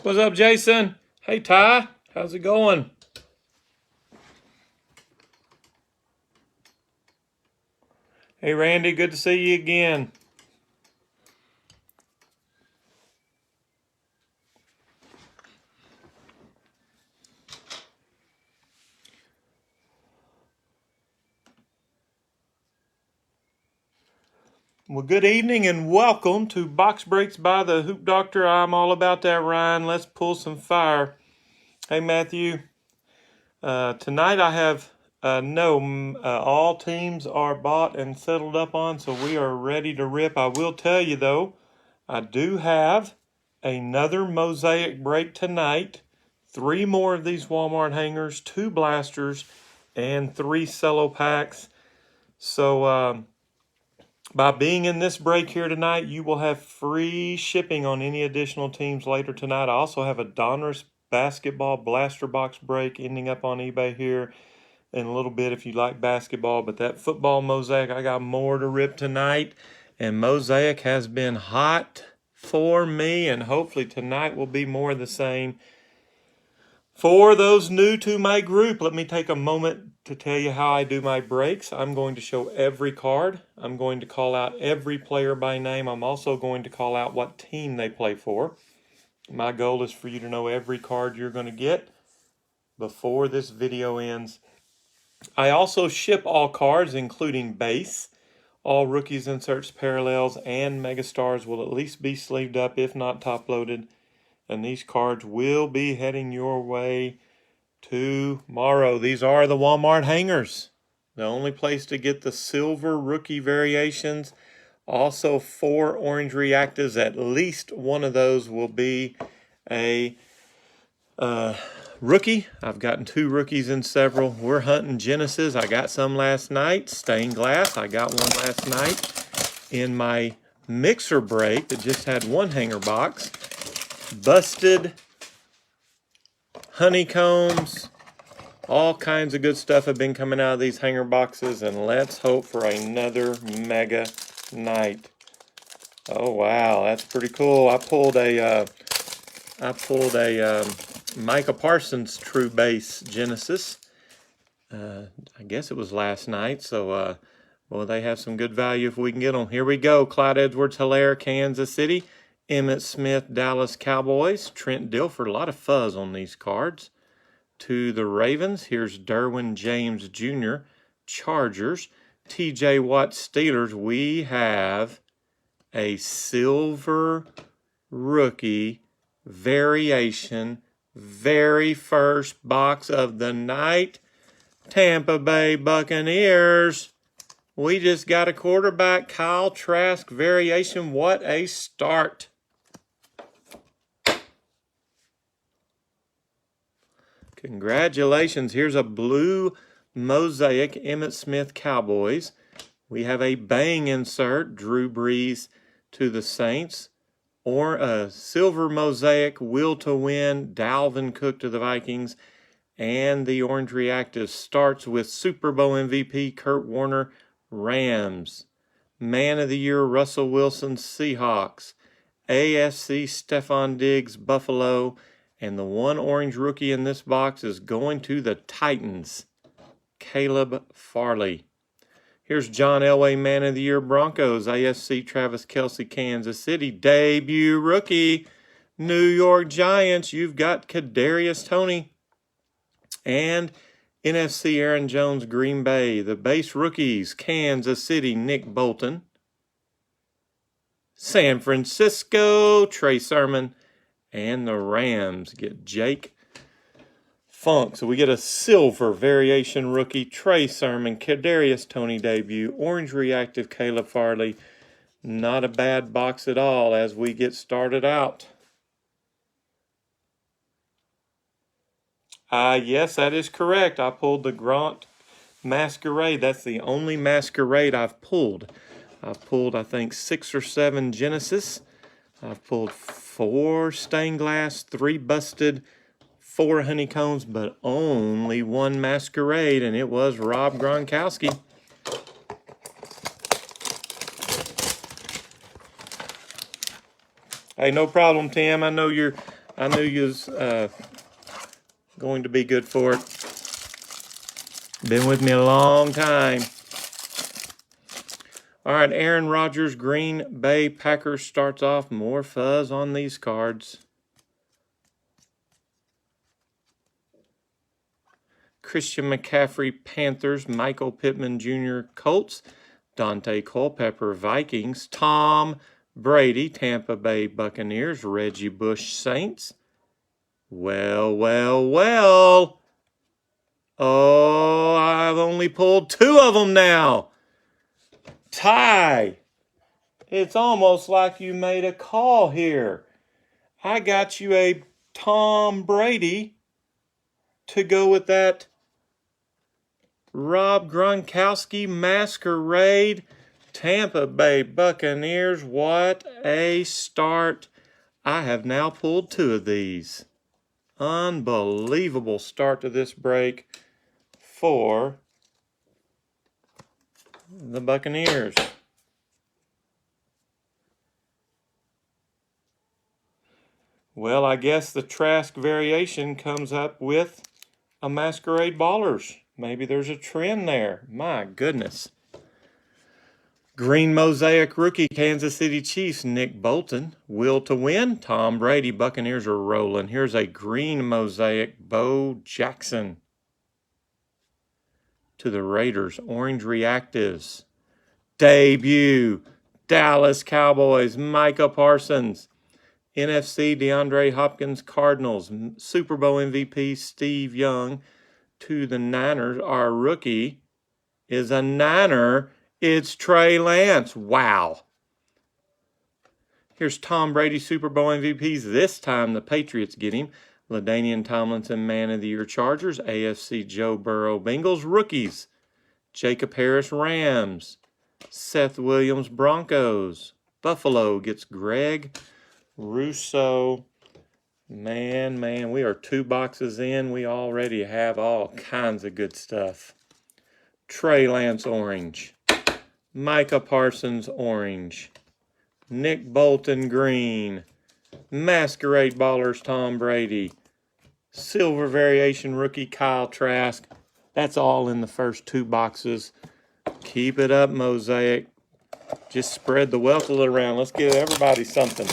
What's up, Jason? Hey, Ty. How's it going? Hey, Randy. Good to see you again. Well, good evening and welcome to Box Breaks by the Hoop Doctor. I'm all about that, Ryan. Let's pull some fire. Hey, Matthew. Tonight I have all teams are bought and settled up on, so we are ready to rip. I will tell you, though, I do have another Mosaic break tonight. 3 more of these Walmart hangers, 2 blasters, and 3 cello packs. So, by being in this break here tonight, you will have free shipping on any additional teams later tonight. I also have a Donruss basketball blaster box break ending up on eBay here in a little bit if you like basketball. But that football Mosaic, I got more to rip tonight. And Mosaic has been hot for me, and hopefully tonight will be more of the same. For those new to my group, let me take a moment to tell you how I do my breaks. I'm going to show every card. I'm going to call out every player by name. I'm also going to call out what team they play for. My goal is for you to know every card you're going to get before this video ends. I also ship all cards, including base. All rookies, inserts, parallels, and megastars will at least be sleeved up, if not top-loaded. And these cards will be heading your way tomorrow. These are the Walmart hangers. The only place to get the silver rookie variations. Also 4 orange reactives. At least one of those will be a rookie. I've gotten 2 rookies in several. We're hunting Genesis. I got some last night. Stained glass. I got one last night in my mixer break that just had 1 hanger box. Busted, honeycombs, all kinds of good stuff have been coming out of these hanger boxes, and let's hope for another mega night. Oh wow, that's pretty cool. I pulled a Micah Parsons True Base Genesis. I guess it was last night, so well, they have some good value if we can get them. Here we go. Clyde Edwards-Helaire, Kansas City. Emmitt Smith, Dallas Cowboys. Trent Dilfer, a lot of fuzz on these cards. To the Ravens, here's Derwin James Jr., Chargers. T.J. Watt, Steelers. We have a silver rookie variation, very first box of the night. Tampa Bay Buccaneers. We just got a quarterback, Kyle Trask variation. What a start. Congratulations. Here's a blue Mosaic Emmitt Smith Cowboys. We have a bang insert, Drew Brees to the Saints. Or a silver Mosaic Will to Win, Dalvin Cook to the Vikings. And the orange reactive starts with Super Bowl MVP Kurt Warner, Rams. Man of the Year Russell Wilson, Seahawks. AFC Stephon Diggs, Buffalo. And the 1 orange rookie in this box is going to the Titans, Caleb Farley. Here's John Elway, Man of the Year, Broncos. AFC Travis Kelce, Kansas City. Debut rookie, New York Giants. You've got Kadarius Toney. And NFC Aaron Jones, Green Bay. The base rookies, Kansas City, Nick Bolton. San Francisco, Trey Sermon. And the Rams get Jake Funk. So we get a silver variation rookie, Trey Sermon, Kadarius Toney debut, orange reactive, Caleb Farley. Not a bad box at all as we get started out. Yes, that is correct. I pulled the Grant Masquerade. That's the only Masquerade I've pulled. I've pulled, I think, 6 or 7 Genesis. I've pulled 4 stained glass, 3 busted, 4 honeycombs, but only 1 Masquerade, and it was Rob Gronkowski. Hey, no problem, Tim. I know I knew you was going to be good for it. Been with me a long time. All right, Aaron Rodgers, Green Bay Packers starts off. More fuzz on these cards. Christian McCaffrey, Panthers. Michael Pittman Jr., Colts. Dante Culpepper, Vikings. Tom Brady, Tampa Bay Buccaneers. Reggie Bush, Saints. Well. Oh, I've only pulled 2 of them now. Ty, it's almost like you made a call here. I got you a Tom Brady to go with that Rob Gronkowski Masquerade. Tampa Bay Buccaneers. What a start. I have now pulled 2 of these. Unbelievable start to this break for the Buccaneers. Well, I guess the Trask variation comes up with a Masquerade Ballers. Maybe there's a trend there. My goodness. Green Mosaic rookie, Kansas City Chiefs, Nick Bolton. Will to win, Tom Brady. Buccaneers are rolling. Here's a green Mosaic, Bo Jackson. To the Raiders, Orange Reactives. Debut, Dallas Cowboys, Micah Parsons. NFC, DeAndre Hopkins, Cardinals. Super Bowl MVP, Steve Young. To the Niners, our rookie is a Niner. It's Trey Lance. Wow. Here's Tom Brady, Super Bowl MVPs. This time the Patriots get him. LaDainian Tomlinson, Man of the Year, Chargers. AFC, Joe Burrow, Bengals. Rookies, Jacob Harris, Rams. Seth Williams, Broncos. Buffalo gets Greg Rousseau. Man, we are 2 boxes in. We already have all kinds of good stuff. Trey Lance, orange. Micah Parsons, orange. Nick Bolton, green. Masquerade Ballers, Tom Brady. Silver variation rookie, Kyle Trask. That's all in the first 2 boxes. Keep it up, Mosaic. Just spread the wealth around. Let's give everybody something.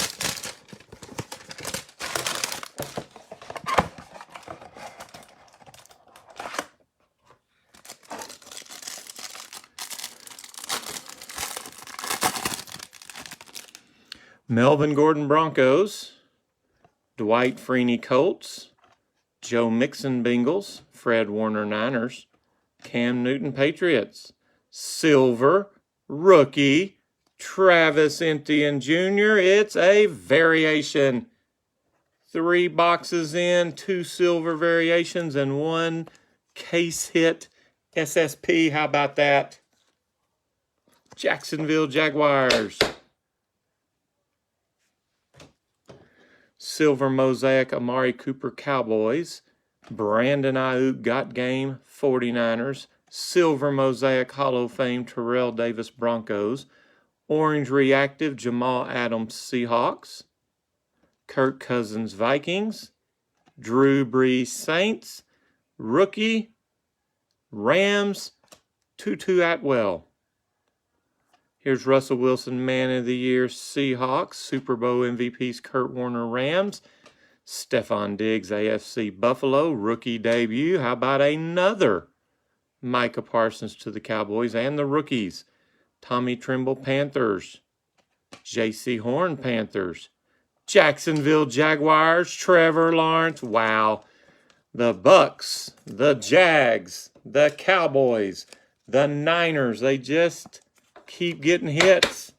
Melvin Gordon, Broncos. Dwight Freeney, Colts. Joe Mixon, Bengals. Fred Warner, Niners. Cam Newton, Patriots. Silver, rookie, Travis Etienne Jr. It's a variation. 3 boxes in, 2 silver variations, and 1 case hit SSP. How about that? Jacksonville Jaguars. Silver Mosaic, Amari Cooper, Cowboys. Brandon Ayuk, Got Game, 49ers. Silver Mosaic, Hall of Fame, Terrell Davis, Broncos. Orange Reactive, Jamal Adams, Seahawks. Kirk Cousins, Vikings. Drew Brees, Saints. Rookie, Rams, Tutu Atwell. Here's Russell Wilson, Man of the Year, Seahawks. Super Bowl MVPs, Kurt Warner, Rams. Stephon Diggs, AFC, Buffalo. Rookie debut. How about another Micah Parsons to the Cowboys and the rookies? Tommy Tremble, Panthers. J.C. Horn, Panthers. Jacksonville Jaguars, Trevor Lawrence. Wow. The Bucks, the Jags, the Cowboys, the Niners. They just keep getting hits.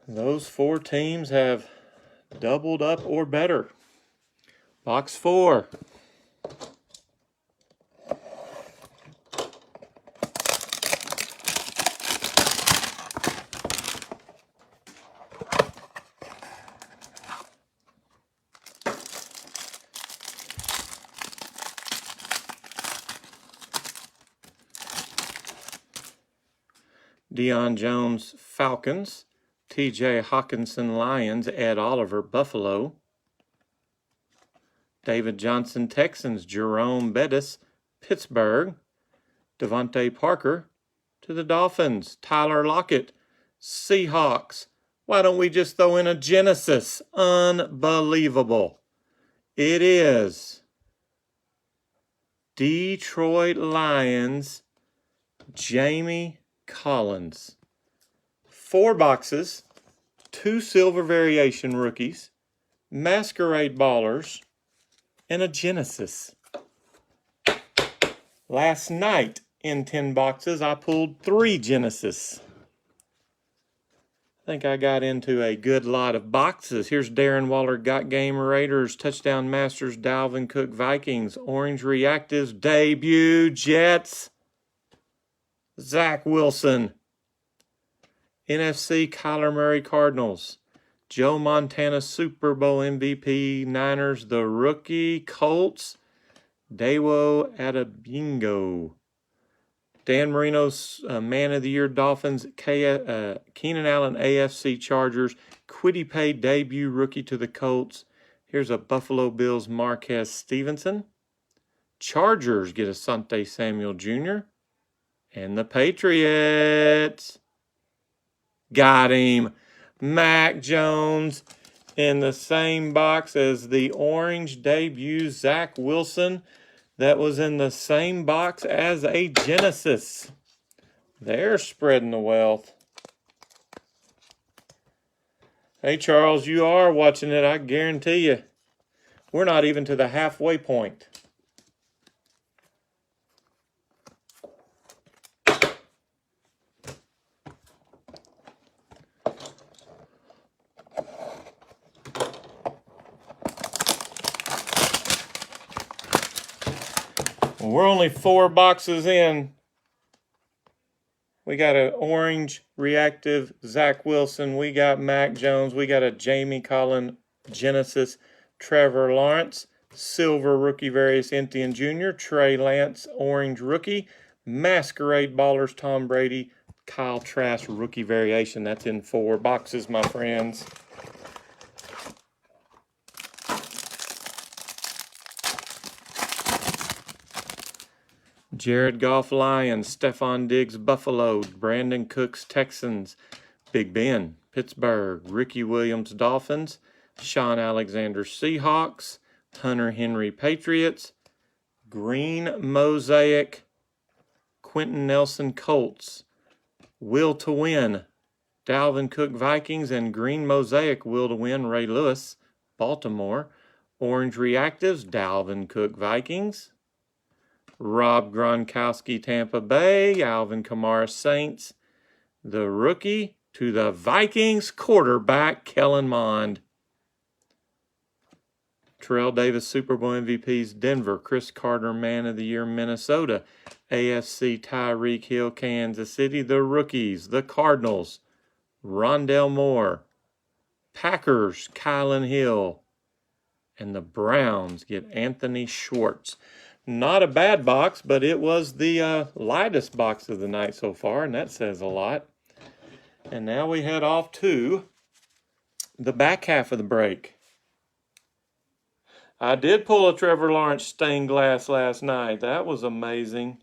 Those 4 teams have doubled up or better. Box 4. Deion Jones, Falcons. T.J. Hawkinson, Lions. Ed Oliver, Buffalo. David Johnson, Texans. Jerome Bettis, Pittsburgh. Devontae Parker to the Dolphins. Tyler Lockett, Seahawks. Why don't we just throw in a Genesis? Unbelievable. It is Detroit Lions, Jamie Collins. 4 boxes, 2 silver variation rookies, masquerade ballers, and a Genesis. Last night in 10 boxes, I pulled 3 Genesis. I think I got into a good lot of boxes. Here's Darren Waller, Got Game Raiders, Touchdown Masters, Dalvin Cook, Vikings, Orange Reactives, Debut, Jets, Zach Wilson, NFC, Kyler Murray, Cardinals, Joe Montana, Super Bowl MVP, Niners, the rookie, Colts, Dawo Adebingo, Dan Marino's Man of the Year, Dolphins, Keenan Allen, AFC, Chargers, Kwity Paye, debut rookie to the Colts. Here's a Buffalo Bills, Marquez Stevenson. Chargers get Asante Samuel Jr. And the Patriots got him. Mac Jones in the same box as the orange debut, Zach Wilson. That was in the same box as a Genesis. They're spreading the wealth. Hey, Charles, you are watching it, I guarantee you. We're not even to the halfway point. We're only 4 boxes in. We got an orange reactive Zach Wilson. We got Mac Jones. We got a Jamie Collins Genesis, Trevor Lawrence, silver rookie various Etienne Jr., Trey Lance, orange rookie, masquerade ballers Tom Brady, Kyle Trask rookie variation. That's in 4 boxes, my friends. Jared Goff, Lions, Stephon Diggs, Buffalo, Brandon Cooks, Texans, Big Ben, Pittsburgh, Ricky Williams, Dolphins, Sean Alexander, Seahawks, Hunter Henry, Patriots, Green Mosaic, Quentin Nelson, Colts, Will to Win, Dalvin Cook, Vikings, and Green Mosaic, Will to Win, Ray Lewis, Baltimore, Orange Reactives, Dalvin Cook, Vikings, Rob Gronkowski, Tampa Bay, Alvin Kamara, Saints, the rookie to the Vikings, quarterback, Kellen Mond. Terrell Davis, Super Bowl MVPs, Denver, Chris Carter, Man of the Year, Minnesota, AFC, Tyreek Hill, Kansas City, the rookies, the Cardinals, Rondell Moore, Packers, Kylan Hill, and the Browns get Anthony Schwartz. Not a bad box, but it was the lightest box of the night so far, and that says a lot. And now we head off to the back half of the break. I did pull a Trevor Lawrence stained glass last night. That was amazing.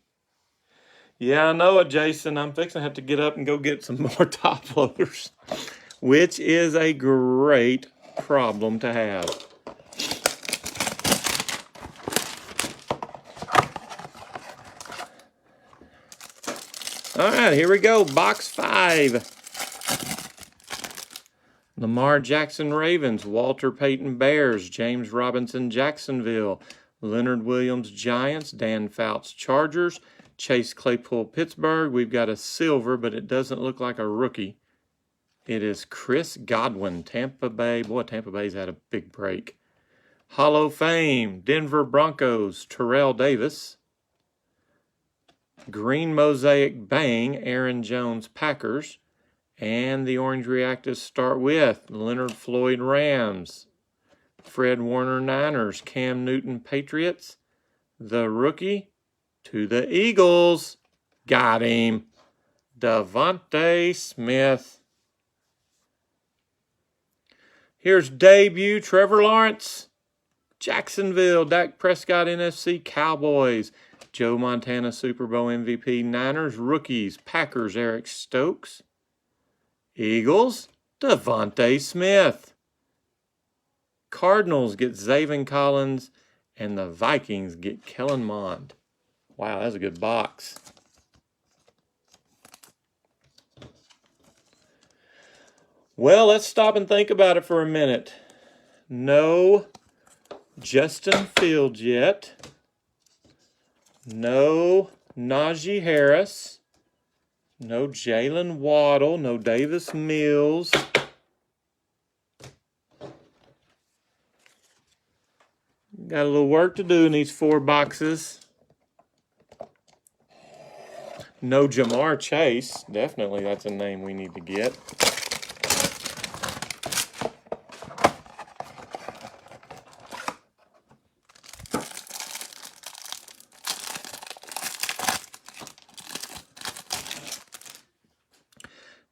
Yeah, I know it, Jason. I'm fixing to have to get up and go get some more top loaders, which is a great problem to have. All right, here we go. Box 5. Lamar Jackson, Ravens. Walter Payton, Bears. James Robinson, Jacksonville. Leonard Williams, Giants. Dan Fouts, Chargers. Chase Claypool, Pittsburgh. We've got a silver, but it doesn't look like a rookie. It is Chris Godwin, Tampa Bay. Boy, Tampa Bay's had a big break. Hall of Fame, Denver Broncos. Terrell Davis. Green Mosaic Bang, Aaron Jones, Packers. And the orange reactives start with Leonard Floyd, Rams. Fred Warner, Niners. Cam Newton, Patriots. The rookie to the Eagles. Got him. Devontae Smith. Here's debut Trevor Lawrence. Jacksonville, Dak Prescott, NFC Cowboys. Joe Montana, Super Bowl MVP. Niners, rookies. Packers, Eric Stokes. Eagles, Devontae Smith. Cardinals get Zaven Collins. And the Vikings get Kellen Mond. Wow, that's a good box. Well, let's stop and think about it for a minute. No Justin Fields yet. No Najee Harris. No Jalen Waddle. No Davis Mills. Got a little work to do in these 4 boxes. No Jamar Chase. Definitely that's a name we need to get.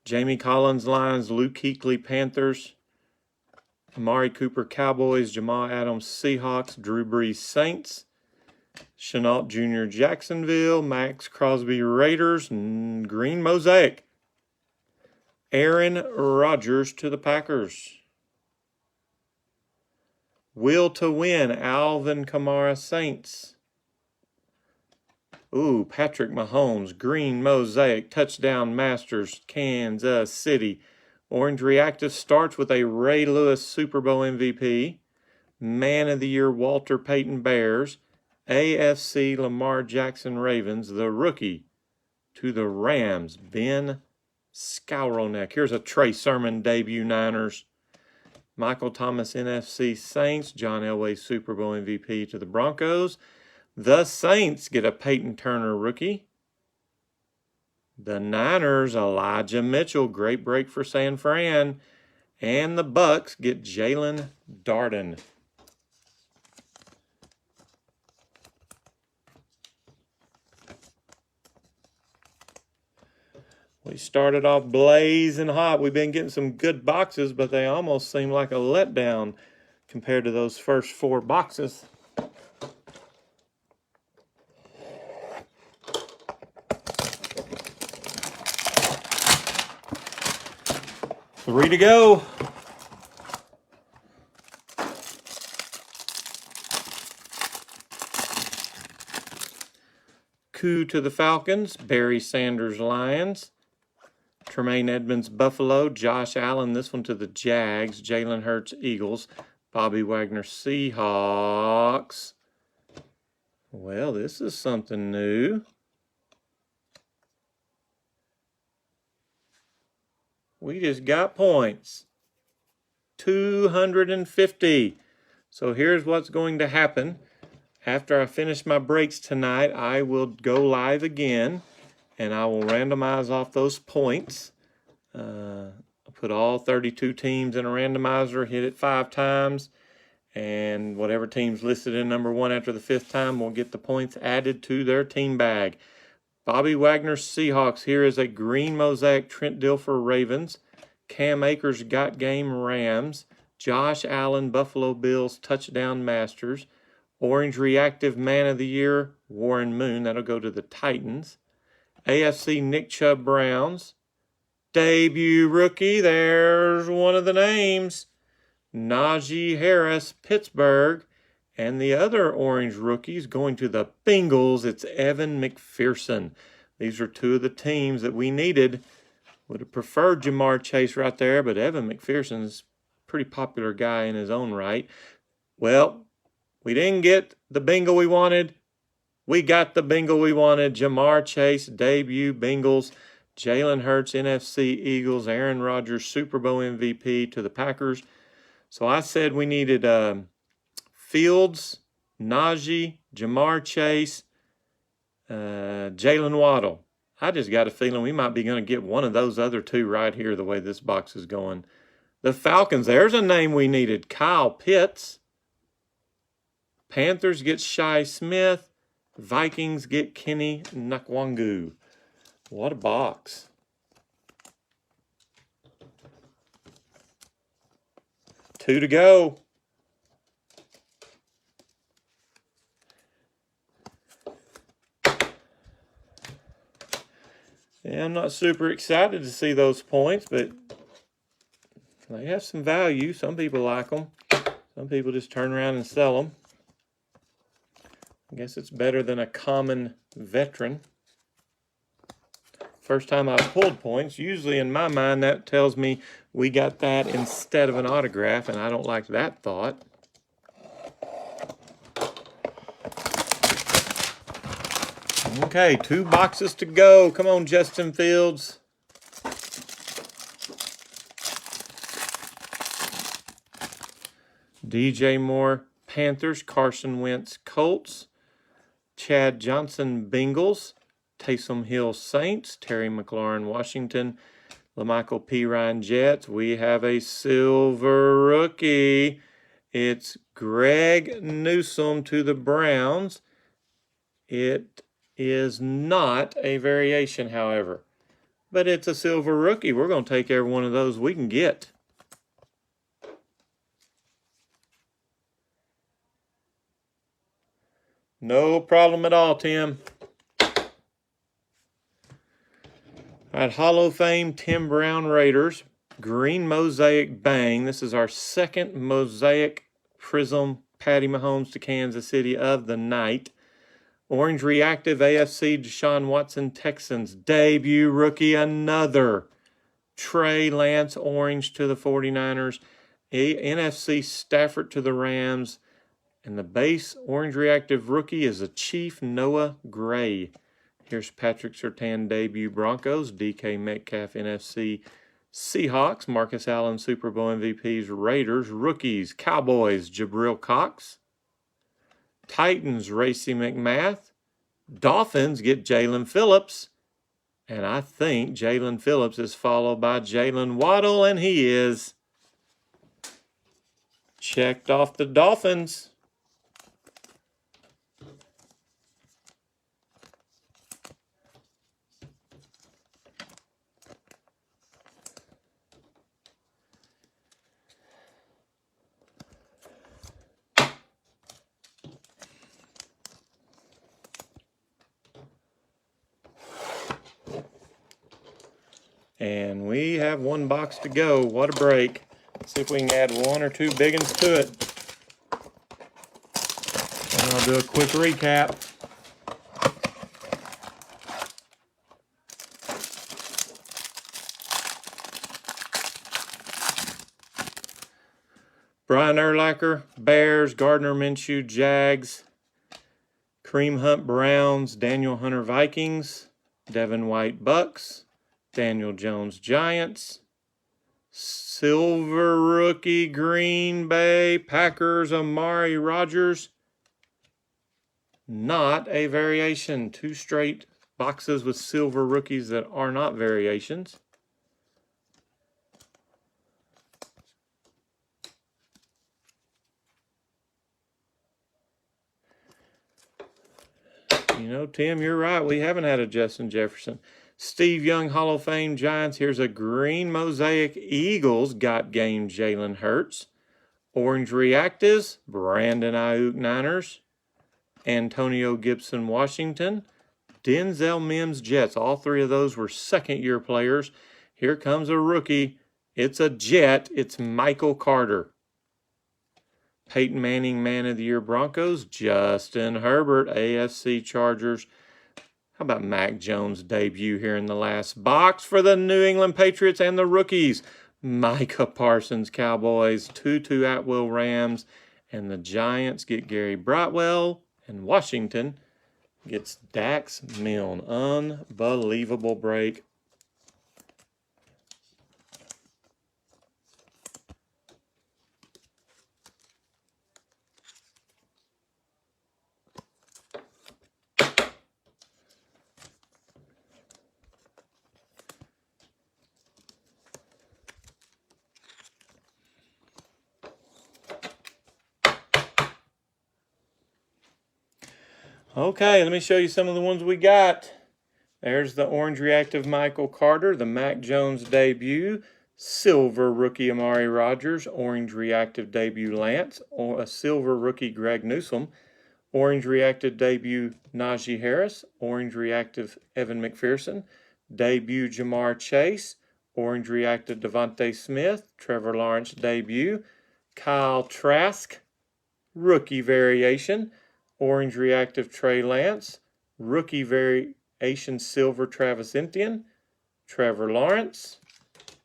Jamie Collins, Lions. Luke Kuechly, Panthers. Amari Cooper, Cowboys. Jamal Adams, Seahawks. Drew Brees, Saints. Chenault Jr., Jacksonville. Max Crosby, Raiders. Green Mosaic. Aaron Rodgers to the Packers. Will to win, Alvin Kamara, Saints. Ooh, Patrick Mahomes, Green Mosaic, Touchdown Masters, Kansas City. Orange Reactive starts with a Ray Lewis Super Bowl MVP. Man of the Year, Walter Payton, Bears. AFC, Lamar Jackson, Ravens. The rookie to the Rams, Ben Skowronek. Here's a Trey Sermon debut, Niners. Michael Thomas, NFC, Saints. John Elway, Super Bowl MVP to the Broncos. The Saints get a Peyton Turner rookie. The Niners, Elijah Mitchell. Great break for San Fran. And the Bucks get Jalen Darden. We started off blazing hot. We've been getting some good boxes, but they almost seem like a letdown compared to those first 4 boxes. 3 to go. Coup to the Falcons. Barry Sanders, Lions. Tremaine Edmonds, Buffalo. Josh Allen, this one to the Jags. Jalen Hurts, Eagles. Bobby Wagner, Seahawks. Well, this is something new. We just got points. 250. So here's what's going to happen. After I finish my breaks tonight, I will go live again, and I will randomize off those points. I'll put all 32 teams in a randomizer, hit it 5 times, and whatever team's listed in number 1 after the 5th time will get the points added to their team bag. Bobby Wagner, Seahawks. Here is a Green Mosaic, Trent Dilfer, Ravens. Cam Akers, Got Game, Rams. Josh Allen, Buffalo Bills, Touchdown Masters. Orange Reactive, Man of the Year, Warren Moon. That'll go to the Titans. AFC, Nick Chubb, Browns. Debut rookie, there's one of the names. Najee Harris, Pittsburgh. And the other orange rookies going to the Bengals, it's Evan McPherson. These are 2 of the teams that we needed. Would have preferred Jamar Chase right there, but Evan McPherson's a pretty popular guy in his own right. Well, we didn't get the Bengal we wanted. We got the Bengal we wanted. Jamar Chase, debut, Bengals. Jalen Hurts, NFC, Eagles. Aaron Rodgers, Super Bowl MVP to the Packers. So I said we needed Fields, Najee, Jamar Chase, Jalen Waddle. I just got a feeling we might be going to get one of those other 2 right here the way this box is going. The Falcons, there's a name we needed. Kyle Pitts. Panthers get Shi Smith. Vikings get Kenny Nakwangu. What a box. 2 to go. Yeah, I'm not super excited to see those points, but they have some value. Some people like them. Some people just turn around and sell them. I guess it's better than a common veteran. First time I've pulled points, usually in my mind that tells me we got that instead of an autograph, and I don't like that thought. Okay, 2 boxes to go. Come on, Justin Fields. DJ Moore, Panthers. Carson Wentz, Colts. Chad Johnson, Bengals. Taysom Hill, Saints. Terry McLaurin, Washington. LaMichael P. Ryan, Jets. We have a silver rookie. It's Greg Newsome to the Browns. It is not a variation, however, but it's a silver rookie. We're going to take every one of those we can get. No problem at all, Tim. All right, Hall of Fame, Tim Brown Raiders. Green Mosaic Bang. This is our second Mosaic Prism Patty Mahomes to Kansas City of the night. Orange Reactive AFC Deshaun Watson Texans. Debut rookie, another. Trey Lance Orange to the 49ers. NFC Stafford to the Rams. And the base Orange Reactive rookie is a Chief Noah Gray. Here's Patrick Surtain debut Broncos. DK Metcalf NFC Seahawks. Marcus Allen Super Bowl MVPs Raiders. Rookies Cowboys Jabril Cox. Titans Racey McMath. Dolphins get Jalen Phillips. And I think Jalen Phillips is followed by Jalen Waddle, and he is. Checked off the Dolphins. And we have 1 box to go. What a break. Let's see if we can add 1 or 2 big ones to it. And I'll do a quick recap. Brian Urlacher, Bears. Gardner Minshew, Jags. Kareem Hunt, Browns. Daniel Hunter, Vikings. Devin White, Bucks. Daniel Jones, Giants. Silver rookie, Green Bay Packers, Amari Rodgers. Not a variation. 2 straight boxes with silver rookies that are not variations. You know, Tim, you're right. We haven't had a Justin Jefferson. Steve Young, Hall of Fame, Giants. Here's a green Mosaic Eagles got game Jalen Hurts. Orange Reactives, Brandon Ayuk, Niners. Antonio Gibson, Washington. Denzel Mims, Jets. All 3 of those were second-year players. Here comes a rookie. It's a Jet. It's Michael Carter. Peyton Manning, Man of the Year, Broncos. Justin Herbert, AFC Chargers. How about Mac Jones' debut here in the last box for the New England Patriots and the rookies? Micah Parsons, Cowboys. Tutu Atwell, Rams. And the Giants get Gary Brightwell. And Washington gets Dax Milne. Unbelievable break. Okay, let me show you some of the ones we got. There's the Orange Reactive Michael Carter, the Mac Jones debut, Silver rookie Amari Rogers, orange reactive debut Lance, or a silver rookie Greg Newsome, orange reactive debut Najee Harris, orange reactive Evan McPherson, debut Jamar Chase, orange reactive Devontae Smith, Trevor Lawrence debut, Kyle Trask, rookie variation, orange reactive Trey Lance, rookie variation silver Travis Etienne, Trevor Lawrence,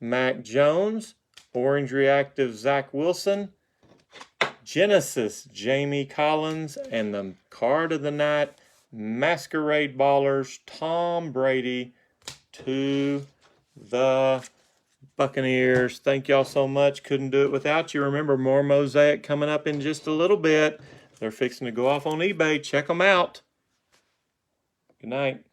Mac Jones, orange reactive Zach Wilson, Genesis Jamie Collins, and the card of the night, Masquerade Ballers Tom Brady to the Buccaneers. Thank y'all so much. Couldn't do it without you. Remember, more Mosaic coming up in just a little bit. They're fixing to go off on eBay. Check them out. Good night.